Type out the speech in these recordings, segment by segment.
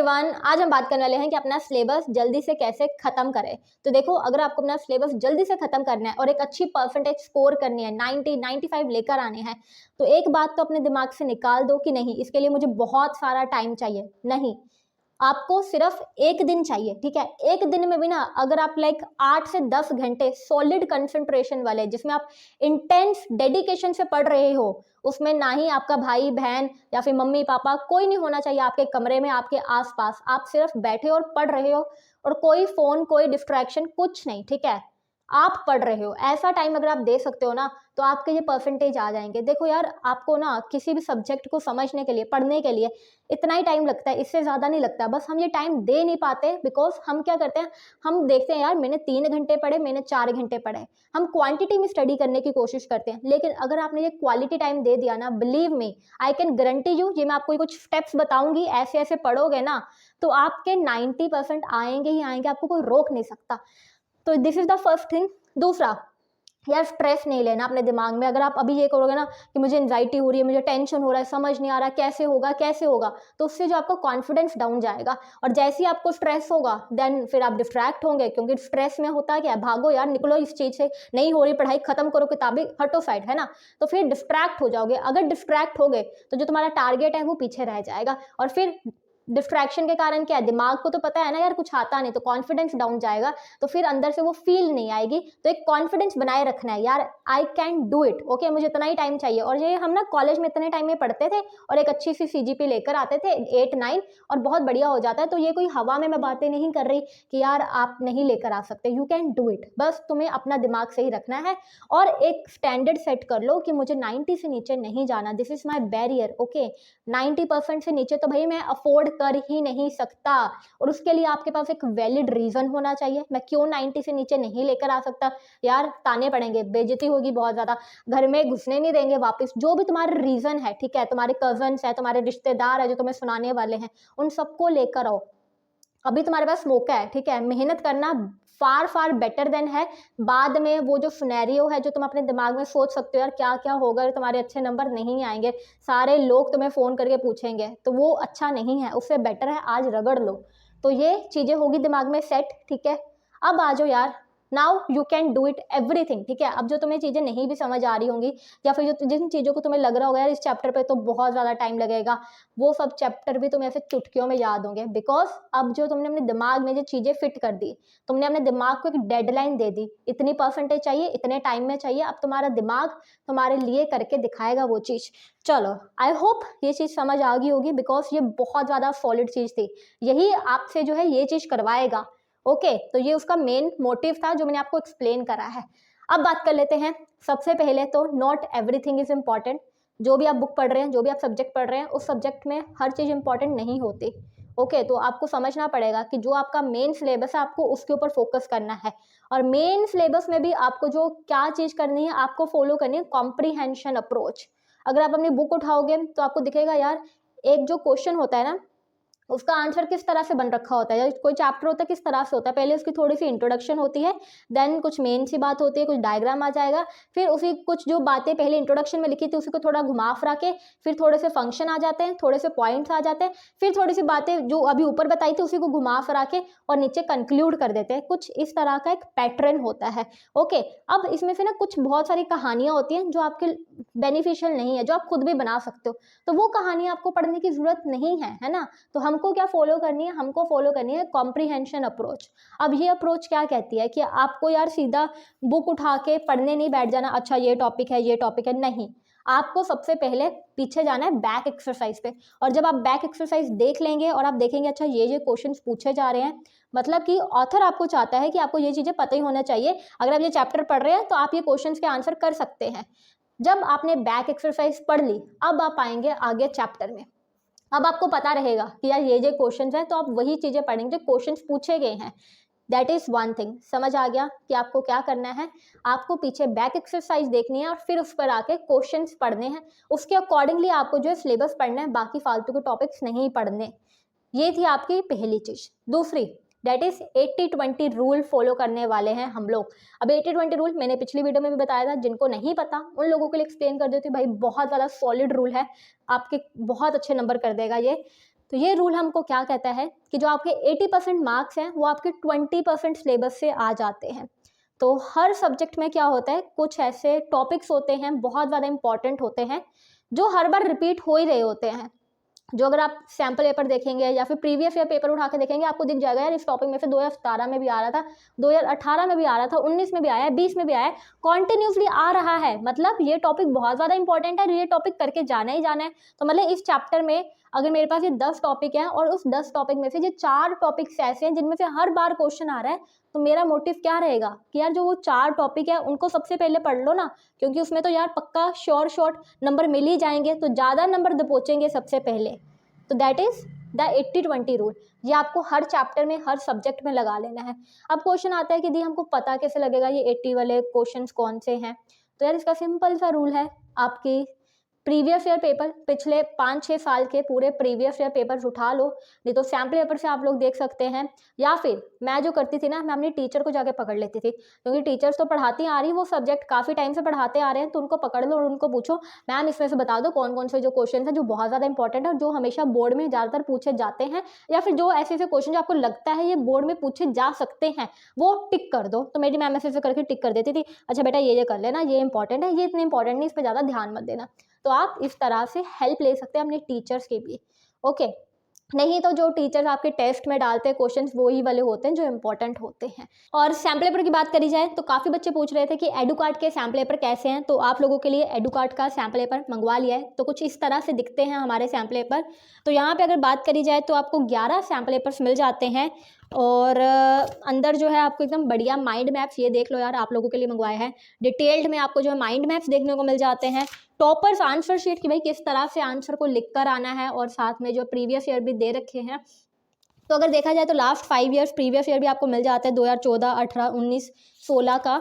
Everyone, आज हम बात करने वाले हैं कि अपना सिलेबस जल्दी से कैसे खत्म करें। तो देखो, अगर आपको अपना सिलेबस जल्दी से खत्म करना है और एक अच्छी परसेंटेज स्कोर करनी है, 90 95 लेकर आने हैं, तो एक बात तो अपने दिमाग से निकाल दो कि नहीं, इसके लिए मुझे बहुत सारा टाइम चाहिए। नहीं, आपको सिर्फ एक दिन चाहिए। ठीक है, एक दिन में भी ना, अगर आप लाइक 8 से 10 घंटे सॉलिड कंसंट्रेशन वाले, जिसमें आप इंटेंस डेडिकेशन से पढ़ रहे हो, उसमें ना ही आपका भाई बहन या फिर मम्मी पापा कोई नहीं होना चाहिए आपके कमरे में, आपके आसपास। आप सिर्फ बैठे और पढ़ रहे हो और कोई फोन, कोई डिस्ट्रैक्शन, कुछ नहीं। ठीक है, आप पढ़ रहे हो, ऐसा टाइम अगर आप दे सकते हो ना, तो आपके ये परसेंटेज आ जाएंगे। देखो यार, आपको ना किसी भी सब्जेक्ट को समझने के लिए, पढ़ने के लिए इतना ही टाइम लगता है, इससे ज़्यादा नहीं लगता। बस हम ये टाइम दे नहीं पाते बिकॉज हम क्या करते हैं, हम देखते हैं यार मैंने 3 घंटे पढ़े, मैंने 4 घंटे पढ़े। हम क्वांटिटी में स्टडी करने की कोशिश करते हैं, लेकिन अगर आपने ये क्वालिटी टाइम दे दिया ना, believe me, I can guarantee you, ये मैं आपको कुछ स्टेप्स बताऊंगी, ऐसे ऐसे पढ़ोगे ना तो आपके 90% आएंगे ही आएंगे, आपको कोई रोक नहीं सकता। तो this is the first thing. दूसरा, यार स्ट्रेस नहीं लेना अपने दिमाग में। अगर आप अभी ये करोगे ना कि मुझे एंजाइटी हो रही है, मुझे टेंशन हो रहा है, समझ नहीं आ रहा कैसे होगा कैसे होगा, तो उससे जो आपका कॉन्फिडेंस डाउन जाएगा। और जैसे ही आपको स्ट्रेस होगा, देन फिर आप डिस्ट्रैक्ट होंगे, क्योंकि स्ट्रेस में होता क्या है, भागो यार, निकलो इस चीज से, नहीं हो रही पढ़ाई, खत्म करो किताबें, हटो साइड, है ना। तो फिर डिस्ट्रैक्ट हो जाओगे। अगर डिस्ट्रैक्ट हो गए तो जो तुम्हारा टारगेट है वो पीछे रह जाएगा। और फिर डिस्ट्रैक्शन के कारण क्या है, दिमाग को तो पता है ना यार कुछ आता नहीं, तो कॉन्फिडेंस डाउन जाएगा, तो फिर अंदर से वो फील नहीं आएगी। तो एक कॉन्फिडेंस बनाए रखना है यार, I can do it, okay, मुझे इतना ही टाइम चाहिए। और ये हम ना कॉलेज में इतने टाइम में पढ़ते थे और एक अच्छी सी CGP लेकर आते थे 8 9, और बहुत बढ़िया हो जाता है। तो ये कोई हवा में मैं बातें नहीं कर रही कि यार आप नहीं लेकर आ सकते, यू कैन डू इट। बस तुम्हें अपना दिमाग सही रखना है और एक स्टैंडर्ड सेट कर लो कि मुझे 90 से नीचे नहीं जाना, this is my barrier. Okay, 90% से नीचे तो भाई मैं अफोर्ड कर ही नहीं सकता, और उसके लिए आपके पास एक वैलिड रीजन होना चाहिए। मैं क्यों 90 से नीचे नहीं लेकर आ सकता, यार ताने पड़ेंगे, बेइज्जती होगी बहुत ज्यादा, घर में घुसने नहीं देंगे वापस। जो भी तुम्हारे रीजन है, ठीक है, तुम्हारे कजन्स है, तुम्हारे रिश्तेदार है जो तुम्हें सुनाने वाले हैं, उन सबको लेकर आओ। अभी तुम्हारे पास मौका है, ठीक है, मेहनत करना फार फार बेटर देन है बाद में वो जो सिनेरियो है जो तुम अपने दिमाग में सोच सकते हो, यार क्या क्या होगा, तुम्हारे अच्छे नंबर नहीं आएंगे, सारे लोग तुम्हें फोन करके पूछेंगे, तो वो अच्छा नहीं है। उससे बेटर है आज रगड़ लो। तो ये चीजें होगी दिमाग में सेट, ठीक है। अब आ जाओ यार, now you can do it everything. ठीक है, अब जो तुम्हें चीजें नहीं भी समझ आ रही होंगी, या फिर जो जिन चीजों को तुम्हें लग रहा होगा यार इस चैप्टर पे तो बहुत ज्यादा टाइम लगेगा, वो सब चैप्टर भी तुम्हें ऐसे चुटकियों में याद होंगे। बिकॉज अब जो तुमने अपने दिमाग में जो चीजें फिट कर दी, तुमने अपने दिमाग को एक डेडलाइन दे दी, इतनी परसेंटेज चाहिए, इतने टाइम में चाहिए, अब तुम्हारा दिमाग तुम्हारे लिए करके दिखाएगा वो चीज। चलो, आई होप ये चीज समझ आ गई होगी, बिकॉज ये बहुत ज्यादा सॉलिड चीज थी, यही आपसे जो है ये चीज करवाएगा। ओके, तो ये उसका मेन मोटिव था जो मैंने आपको एक्सप्लेन करा है। अब बात कर लेते हैं। सबसे पहले तो नॉट एवरीथिंग इज इम्पॉर्टेंट। जो भी आप बुक पढ़ रहे हैं, जो भी आप सब्जेक्ट पढ़ रहे हैं, उस सब्जेक्ट में हर चीज इंपॉर्टेंट नहीं होती। ओके, तो आपको समझना पड़ेगा कि जो आपका मेन सिलेबस है आपको उसके ऊपर फोकस करना है। और मेन सिलेबस में भी आपको जो क्या चीज करनी है, आपको फॉलो करनी है कॉम्प्रीहेंशन अप्रोच। अगर आप अपनी बुक उठाओगे तो आपको दिखेगा यार, एक जो क्वेश्चन होता है ना, उसका आंसर किस तरह से बन रखा होता है, या कोई चैप्टर होता है किस तरह से होता है, पहले उसकी थोड़ी सी इंट्रोडक्शन होती है, देन कुछ मेन सी बात होती है, कुछ डायग्राम आ जाएगा, फिर उसी कुछ जो बातें पहले इंट्रोडक्शन में लिखी थी उसी को थोड़ा घुमा फिरा के, फिर थोड़े से फंक्शन आ जाते हैं, थोड़े से पॉइंट्स आ जाते हैं, फिर थोड़ी सी बातें जो अभी ऊपर बताई थी उसी को घुमा फिरा के और नीचे कंक्लूड कर देते हैं। कुछ इस तरह का एक पैटर्न होता है। ओके, अब इसमें से ना कुछ बहुत सारी कहानियां होती हैं जो आपके बेनिफिशियल नहीं है, जो आप खुद भी बना सकते हो, तो वो कहानियां आपको पढ़ने की जरूरत नहीं है ना। तो हमको क्या फॉलो करनी है, हमको फॉलो करनी है कॉम्प्रीहेंशन अप्रोच। अब ये अप्रोच क्या कहती है कि आपको यार सीधा बुक उठा के पढ़ने नहीं बैठ जाना, अच्छा ये टॉपिक है ये टॉपिक है, नहीं। आपको सबसे पहले पीछे जाना है बैक एक्सरसाइज पे, और जब आप बैक एक्सरसाइज देख लेंगे और आप देखेंगे अच्छा ये क्वेश्चंस पूछे जा रहे हैं, मतलब कि ऑथर आपको चाहता है कि आपको ये चीजें पता ही होना चाहिए। अगर आप ये चैप्टर पढ़ रहे हैं तो आप ये क्वेश्चंस के आंसर कर सकते हैं। जब आपने बैक एक्सरसाइज पढ़ ली, अब आप आएंगे आगे चैप्टर में। अब आपको पता रहेगा कि यार ये क्वेश्चंस हैं, तो आप वही चीजें पढ़ेंगे जो क्वेश्चंस पूछे गए हैं। That is one thing. समझ आ गया कि आपको क्या करना है, आपको पीछे बैक एक्सरसाइज देखनी है और फिर उस पर आके क्वेश्चंस पढ़ने हैं, उसके अकॉर्डिंगली आपको जो है सिलेबस पढ़ना है, बाकी फालतू के टॉपिक्स नहीं पढ़ने। ये थी आपकी पहली चीज। दूसरी, दैट इज 80-20 रूल फॉलो करने वाले हैं हम लोग। अब 80-20 रूल मैंने पिछली वीडियो में भी बताया था, जिनको नहीं पता उन लोगों के लिए एक्सप्लेन कर देती हूँ। भाई बहुत ज़्यादा सॉलिड रूल है, आपके बहुत अच्छे नंबर कर देगा ये। तो ये रूल हमको क्या कहता है कि जो आपके 80% मार्क्स हैं वो आपके 20% सिलेबस से आ जाते हैं। तो हर सब्जेक्ट में क्या होता है, कुछ ऐसे टॉपिक्स होते हैं बहुत ज़्यादा इंपॉर्टेंट होते हैं जो हर बार रिपीट हो ही रहे होते हैं। जो अगर आप सैम्पल पेपर देखेंगे या फिर प्रीवियस ईयर पेपर उठा के देखेंगे, आपको दिख जाएगा यार इस टॉपिक में से 2017 में भी आ रहा था, 2018 में भी आ रहा था, 19 में भी आया है, 20 में भी आया है, कॉन्टिन्यूसली आ रहा है। मतलब ये टॉपिक बहुत ज़्यादा इंपॉर्टेंट है, ये टॉपिक करके जाना ही जाना है। तो मतलब इस चैप्टर में अगर मेरे पास ये 10 टॉपिक हैं और उस 10 टॉपिक में से ये 4 टॉपिक्स ऐसे हैं जिनमें से हर बार क्वेश्चन आ रहा है, तो मेरा मोटिव क्या रहेगा कि यार जो वो 4 टॉपिक है उनको सबसे पहले पढ़ लो ना, क्योंकि उसमें तो यार पक्का शॉर्ट नंबर मिल ही जाएंगे, तो ज़्यादा नंबर दबोचेंगे सबसे पहले। तो दैट इज द 80-20 रूल। ये आपको हर चैप्टर में, हर सब्जेक्ट में लगा लेना है। अब क्वेश्चन आता है कि दी हमको पता कैसे लगेगा ये 80 वाले क्वेश्चंस कौन से हैं? तो यार इसका सिंपल सा रूल है, आपकी प्रीवियस ईयर पेपर, पिछले 5-6 साल के पूरे प्रीवियस ईयर पेपर्स उठा लो, नहीं तो सैम्पल पेपर से आप लोग देख सकते हैं, या फिर मैं जो करती थी ना, मैं अपनी टीचर को जाके पकड़ लेती थी, क्योंकि टीचर्स तो पढ़ाती आ रही, वो सब्जेक्ट काफ़ी टाइम से पढ़ाते आ रहे हैं, तो उनको पकड़ लो और उनको पूछो मैम इसमें से बता दो कौन कौन से जो क्वेश्चन हैं जो बहुत ज़्यादा इंपॉर्टेंट है और जो हमेशा बोर्ड में ज़्यादातर पूछे जाते हैं, या फिर जो ऐसे ऐसे क्वेश्चन जो आपको लगता है ये बोर्ड में पूछे जा सकते हैं, वो टिक कर दो। तो मेरी मैम ऐसे करके टिक कर देती थी, अच्छा बेटा ये कर लेना, ये इंपॉर्टेंट है, ये इतने इंपॉर्टेंट नहीं, इस पर ज़्यादा ध्यान मत देना। तो आप इस तरह से हेल्प ले सकते हैं अपने टीचर्स की भी। ओके, नहीं तो जो टीचर्स आपके टेस्ट में डालते हैं क्वेश्चंस वही वाले होते हैं जो इंपॉर्टेंट होते हैं। और सैम्पल पेपर की बात करी जाए तो काफ़ी बच्चे पूछ रहे थे कि एडुकार्ड के सैम्पल पेपर कैसे हैं, तो आप लोगों के लिए एडुकार्ड का सैम्पल पेपर मंगवा लिया है। तो कुछ इस तरह से दिखते हैं हमारे सैम्पल पेपर। तो यहाँ पे अगर बात करी जाए तो आपको 11 सैम्पल पेपर्स मिल जाते हैं, और अंदर जो है आपको एकदम बढ़िया माइंड मैप्स, ये देख लो यार आप लोगों के लिए मंगवाए हैं, डिटेल्ड में आपको जो है माइंड मैप्स देखने को मिल जाते हैं, टॉपर्स आंसर शीट की भाई किस तरह से आंसर को लिख कर आना है, और साथ में जो प्रीवियस ईयर भी दे रखे हैं। तो अगर देखा जाए तो लास्ट 5 ईयर्स प्रीवियस ईयर भी आपको मिल जाता है, 2014, 18, 19, 16 का,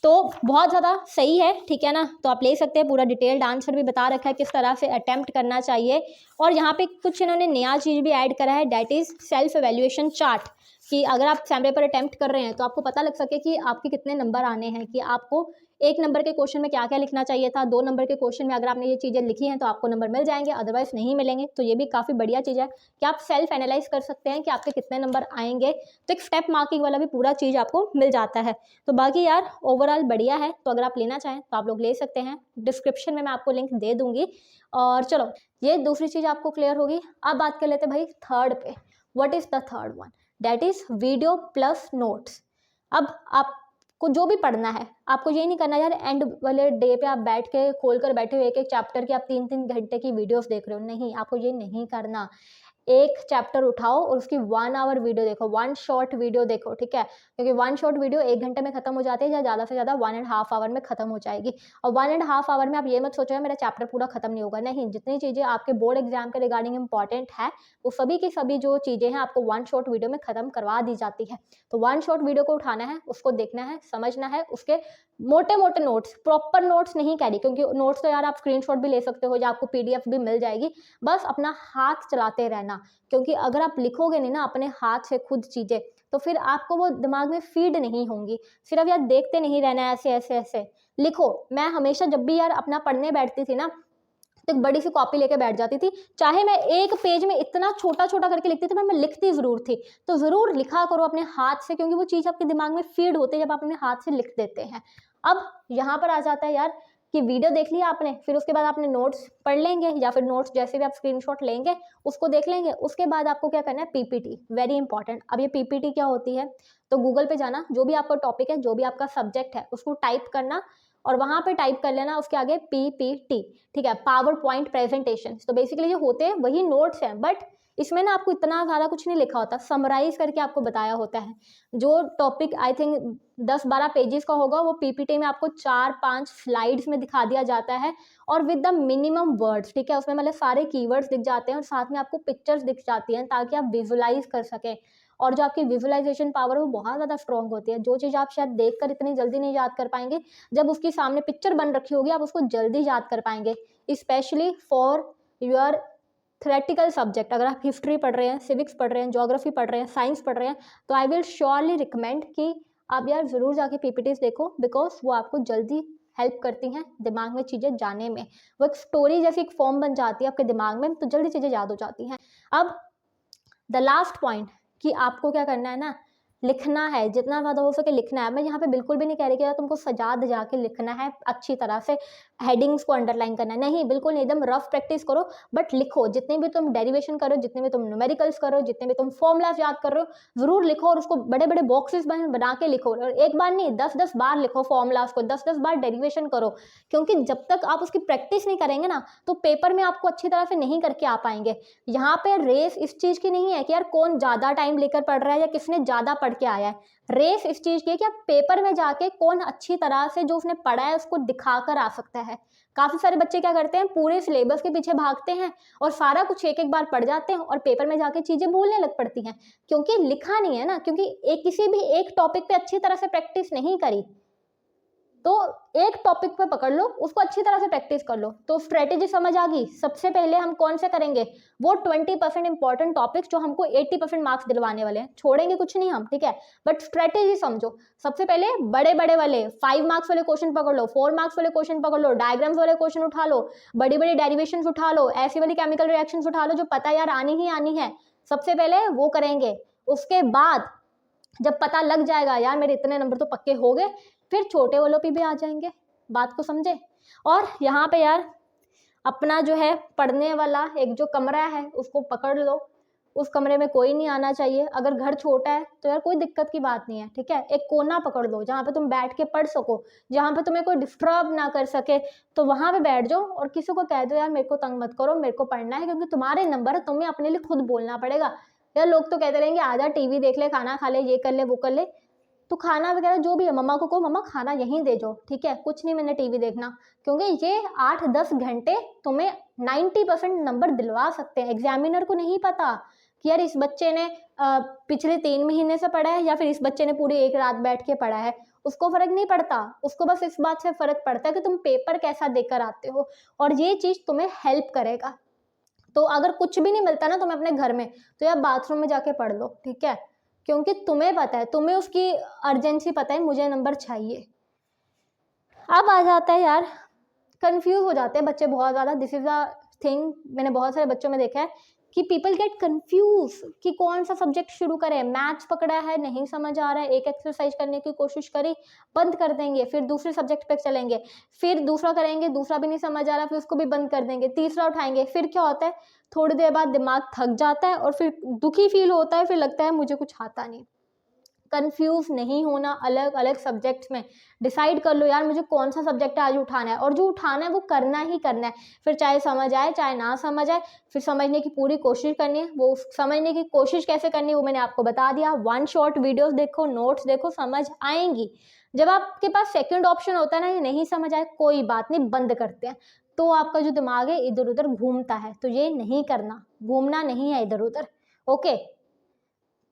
तो बहुत ज़्यादा सही है, ठीक है ना। तो आप ले सकते हैं, पूरा डिटेल्ड आंसर भी बता रखा है किस तरह से अटेम्प्ट करना चाहिए। और यहाँ पे कुछ इन्होंने नया चीज़ भी ऐड करा है, that is self evaluation chart, कि अगर आप सैम्पल पेपर अटेम्प्ट कर रहे हैं तो आपको पता लग सके कि आपके कितने नंबर आने हैं, कि आपको 1 नंबर के क्वेश्चन में क्या क्या लिखना चाहिए था, 2 नंबर के क्वेश्चन में अगर आपने ये चीज़ें लिखी हैं तो आपको नंबर मिल जाएंगे, अदरवाइज नहीं मिलेंगे। तो ये भी काफ़ी बढ़िया चीज़ है कि आप सेल्फ एनालाइज कर सकते हैं कि आपके कितने नंबर आएंगे। तो एक स्टेप मार्किंग वाला भी पूरा चीज़ आपको मिल जाता है। तो बाकी यार ओवरऑल बढ़िया है, तो अगर आप लेना चाहें तो आप लोग ले सकते हैं, डिस्क्रिप्शन में मैं आपको लिंक दे दूंगी। और चलो ये दूसरी चीज़ आपको क्लियर होगी। अब बात कर लेते हैं भाई थर्ड पे, what is the third one, that is video plus notes. अब आपको जो भी पढ़ना है, आपको ये नहीं करना यार एंड वाले डे पे आप बैठ के खोल कर बैठे हो एक एक चैप्टर की आप 3-3 घंटे की वीडियोस देख रहे हो, नहीं, आपको ये नहीं करना। एक चैप्टर उठाओ और उसकी 1 आवर वीडियो देखो, 1 शॉर्ट वीडियो देखो, ठीक है, क्योंकि 1 शॉर्ट वीडियो 1 घंटे में खत्म हो जाती है, या ज़्यादा से ज़्यादा 1.5 आवर में खत्म हो जाएगी। और 1.5 आवर में आप ये मत सोचो मेरा चैप्टर पूरा खत्म नहीं होगा, नहीं, जितनी चीज़ें आपके बोर्ड एग्जाम के रिगार्डिंग इंपॉर्टेंट है वो सभी की सभी जो चीज़ें हैं आपको 1 शॉर्ट वीडियो में खत्म करवा दी जाती है। तो 1 शॉर्ट वीडियो को उठाना है, उसको देखना है, समझना है, उसके मोटे मोटे नोट्स, प्रॉपर नोट्स नहीं कैरी, क्योंकि नोट्स तो यार आप स्क्रीनशॉट भी ले सकते हो या आपको PDF भी मिल जाएगी, बस अपना हाथ चलाते रहना, क्योंकि अगर आप लिखोगे नहीं ना अपने हाथ से खुद चीज़ें, तो फिर आपको वो दिमाग में फीड नहीं होंगी। सिर्फ यार देखते नहीं रहना है, ऐसे ऐसे ऐसे लिखो। मैं हमेशा जब भी यार अपना पढ़ने बैठती थी ना, तो एक बड़ी सी कॉपी लेके बैठ जाती थी, चाहे मैं एक पेज में इतना छोटा छोटा करके लिखती थी, पर मैं लिखती ज़रूर थी। तो ज़रूर लिखा करो अपने हाथ से, क्योंकि वो चीज़ आपके दिमाग में फीड होती है जब आप अपने हाथ से लिख देते हैं। अब यहाँ पर आ जाता है यार कि वीडियो देख लिया आपने, फिर उसके बाद आपने नोट्स पढ़ लेंगे, या फिर नोट्स जैसे भी आप स्क्रीनशॉट लेंगे उसको देख लेंगे। उसके बाद आपको क्या करना है, PPT, वेरी इंपॉर्टेंट। अब ये PPT क्या होती है, तो गूगल पे जाना, जो भी आपका टॉपिक है, जो भी आपका सब्जेक्ट है, उसको टाइप करना और वहाँ पे टाइप कर लेना उसके आगे PPT, ठीक है, पावर पॉइंट प्रेजेंटेशन। तो बेसिकली जो होते हैं वही नोट्स हैं, बट इसमें ना आपको इतना ज़्यादा कुछ नहीं लिखा होता, समराइज करके आपको बताया होता है। जो टॉपिक आई थिंक 10-12 पेजेस का होगा, वो PPT में आपको 4-5 स्लाइड्स में दिखा दिया जाता है, और विद द मिनिमम वर्ड्स, ठीक है, उसमें मतलब सारे कीवर्ड्स दिख जाते हैं और साथ में आपको पिक्चर्स दिख जाती हैं ताकि आप विजुलाइज कर सकें। और जो आपकी विजुलाइजेशन पावर है वो बहुत ज़्यादा स्ट्रॉन्ग होती है। जो चीज़ आप शायद देखकर इतनी जल्दी नहीं याद कर पाएंगे, जब उसकी सामने पिक्चर बन रखी होगी आप उसको जल्दी याद कर पाएंगे। Specially for your theoretical subject, अगर आप हिस्ट्री पढ़ रहे हैं, सिविक्स पढ़ रहे हैं, ज्योग्राफी पढ़ रहे हैं, साइंस पढ़ रहे हैं, तो आई विल श्योरली रिकमेंड कि आप यार ज़रूर जाके PPTs देखो, बिकॉज वो आपको जल्दी हेल्प करती हैं दिमाग में चीज़ें जाने में। वो एक स्टोरी जैसी एक फॉर्म बन जाती है आपके दिमाग में, तो जल्दी चीज़ें याद हो जाती हैं। अब द लास्ट पॉइंट कि आपको क्या करना है ना, लिखना है, जितना ज़्यादा हो सके लिखना है। मैं यहाँ पे बिल्कुल भी नहीं कह रही कि यार तुमको सजा धजा के लिखना है, अच्छी तरह से हेडिंग्स को अंडरलाइन करना है, नहीं, बिल्कुल नहीं, एकदम रफ प्रैक्टिस करो, बट लिखो। जितने भी तुम डेरिवेशन करो, जितने भी तुम न्यूमेरिकल्स करो, जितने भी तुम फॉर्मूलाज याद कर रहे हो, ज़रूर लिखो और उसको बड़े बड़े बॉक्सेस बना के लिखो। और एक बार नहीं, 10-10 बार लिखो फॉर्मूलाज को, 10-10 बार डेरिवेशन करो, क्योंकि जब तक आप उसकी प्रैक्टिस नहीं करेंगे ना, तो पेपर में आपको अच्छी तरह से नहीं करके आ पाएंगे। यहाँ पे रेस इस चीज़ की नहीं है कि यार कौन ज़्यादा टाइम लेकर पढ़ रहा है या किसने ज़्यादा पढ़ के आया है। रेस इस चीज़ की है कि आप पेपर में जाके कौन अच्छी तरह से जो उसने पढ़ा है उसको दिखा कर आ सकता है। काफ़ी सारे बच्चे क्या करते हैं, पूरे सिलेबस के पीछे भागते हैं और सारा कुछ एक एक बार पढ़ जाते हैं और पेपर में जाके चीज़ें भूलने लग पड़ती हैं, क्योंकि लिखा नहीं है ना, क्योंकि किसी भी एक टॉपिक पे अच्छी तरह से प्रैक्टिस नहीं करी। तो एक टॉपिक पे पकड़ लो, उसको अच्छी तरह से प्रैक्टिस कर लो। तो स्ट्रेटेजी समझ आ गई। सबसे पहले हम कौन से करेंगे, वो 20% इंपॉर्टेंट टॉपिक्स जो हमको 80% मार्क्स दिलवाने वाले हैं, छोड़ेंगे कुछ नहीं हम, ठीक है, बट स्ट्रेटेजी समझो। सबसे पहले बड़े बड़े वाले 5 मार्क्स वाले क्वेश्चन पकड़ लो, 4 मार्क्स वाले क्वेश्चन पकड़ लो, डायग्राम्स वाले क्वेश्चन उठा लो, बड़ी बड़ी डेरिवेशंस उठा लो, ऐसी वाली केमिकल रिएक्शंस उठा लो जो पता यार आनी ही आनी है। सबसे पहले वो करेंगे। उसके बाद जब पता लग जाएगा यार मेरे इतने नंबर तो पक्के हो गए, फिर छोटे वालों पे भी आ जाएंगे। बात को समझे। और यहाँ पे यार अपना जो है पढ़ने वाला एक जो कमरा है उसको पकड़ लो। उस कमरे में कोई नहीं आना चाहिए। अगर घर छोटा है तो यार कोई दिक्कत की बात नहीं है, ठीक है, एक कोना पकड़ लो जहाँ पे तुम बैठ के पढ़ सको, जहाँ पे तुम्हें कोई डिस्टर्ब ना कर सके, तो वहां पे बैठ जाओ और किसी को कह दो यार मेरे को तंग मत करो, मेरे को पढ़ना है, क्योंकि तुम्हारे नंबर है, तुम्हें अपने लिए खुद बोलना पड़ेगा। यार लोग तो कहते रहेंगे आजा टीवी देख ले, खाना खा ले, ये कर ले, वो कर ले, तो खाना वगैरह जो भी है मम्मा को कहो मम्मा खाना यहीं दे जाओ, ठीक है, कुछ नहीं मैंने टीवी देखना, क्योंकि ये 8-10 घंटे तुम्हें 90% नंबर दिलवा सकते हैं। एग्जामिनर को नहीं पता कि यार इस बच्चे ने पिछले 3 महीने से पढ़ा है या फिर इस बच्चे ने पूरी एक रात बैठ के पढ़ा है, उसको फर्क नहीं पड़ता। उसको बस इस बात से फर्क पड़ता है कि तुम पेपर कैसा देकर आते हो, और ये चीज तुम्हें हेल्प करेगा। तो अगर कुछ भी नहीं मिलता ना तुम्हें अपने घर में, तो यार बाथरूम में जाके पढ़ लो, ठीक है, क्योंकि तुम्हें पता है, तुम्हें उसकी अर्जेंसी पता है, मुझे नंबर चाहिए। अब आ जाता है यार, कंफ्यूज हो जाते हैं बच्चे बहुत ज़्यादा। दिस इज़ अ थिंग मैंने बहुत सारे बच्चों में देखा है कि पीपल गेट कंफ्यूज कि कौन सा सब्जेक्ट शुरू करें। मैथ्स पकड़ा है, नहीं समझ आ रहा है, एक एक्सरसाइज करने की कोशिश करी, बंद कर देंगे, फिर दूसरे सब्जेक्ट पे चलेंगे, फिर दूसरा करेंगे, दूसरा भी नहीं समझ आ रहा, फिर उसको भी बंद कर देंगे, तीसरा उठाएंगे, फिर क्या होता है, थोड़ी देर बाद दिमाग थक जाता है और फिर दुखी फील होता है, फिर लगता है मुझे कुछ आता नहीं। कंफ्यूज नहीं होना, अलग अलग सब्जेक्ट्स में डिसाइड कर लो यार मुझे कौन सा सब्जेक्ट आज उठाना है, और जो उठाना है वो करना ही करना है, फिर चाहे समझ आए चाहे ना समझ आए, फिर समझने की पूरी कोशिश करनी है। वो समझने की कोशिश कैसे करनी है वो मैंने आपको बता दिया। 1 शॉट वीडियोस देखो, नोट्स देखो, समझ आएंगी। जब आपके पास सेकंड ऑप्शन होता है ना, ये नहीं समझ आए, कोई बात नहीं, बंद करते हैं, तो आपका जो दिमाग है इधर उधर घूमता है, तो ये नहीं करना, घूमना नहीं है इधर उधर। ओके,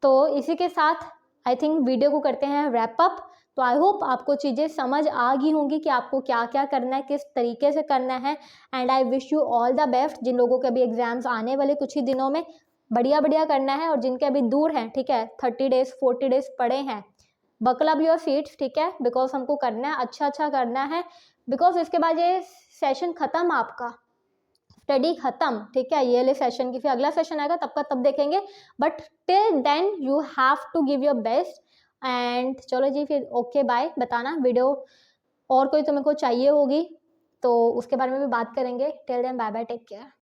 तो इसी के साथ आई थिंक वीडियो को करते हैं रैप अप। तो आई होप आपको चीज़ें समझ आ गई होंगी कि आपको क्या क्या करना है, किस तरीके से करना है, and I wish you all the best. जिन लोगों के अभी एग्जाम्स आने वाले कुछ ही दिनों में, बढ़िया बढ़िया करना है, और जिनके अभी दूर हैं, ठीक है, 30 डेज 40 डेज पड़े हैं, बकल अप योर सीट्स, ठीक है, बिकॉज हमको करना है, अच्छा अच्छा करना है, बिकॉज इसके बाद ये सेशन खत्म, आपका स्टडी खत्म, ठीक है, ये वाले सेशन की, फिर अगला सेशन आएगा तब का तब देखेंगे, but till then you have to give your best. And चलो जी, फिर ओके बाय। बताना वीडियो और कोई तुम्हें को चाहिए होगी तो उसके बारे में भी बात करेंगे। Till then bye bye, take care.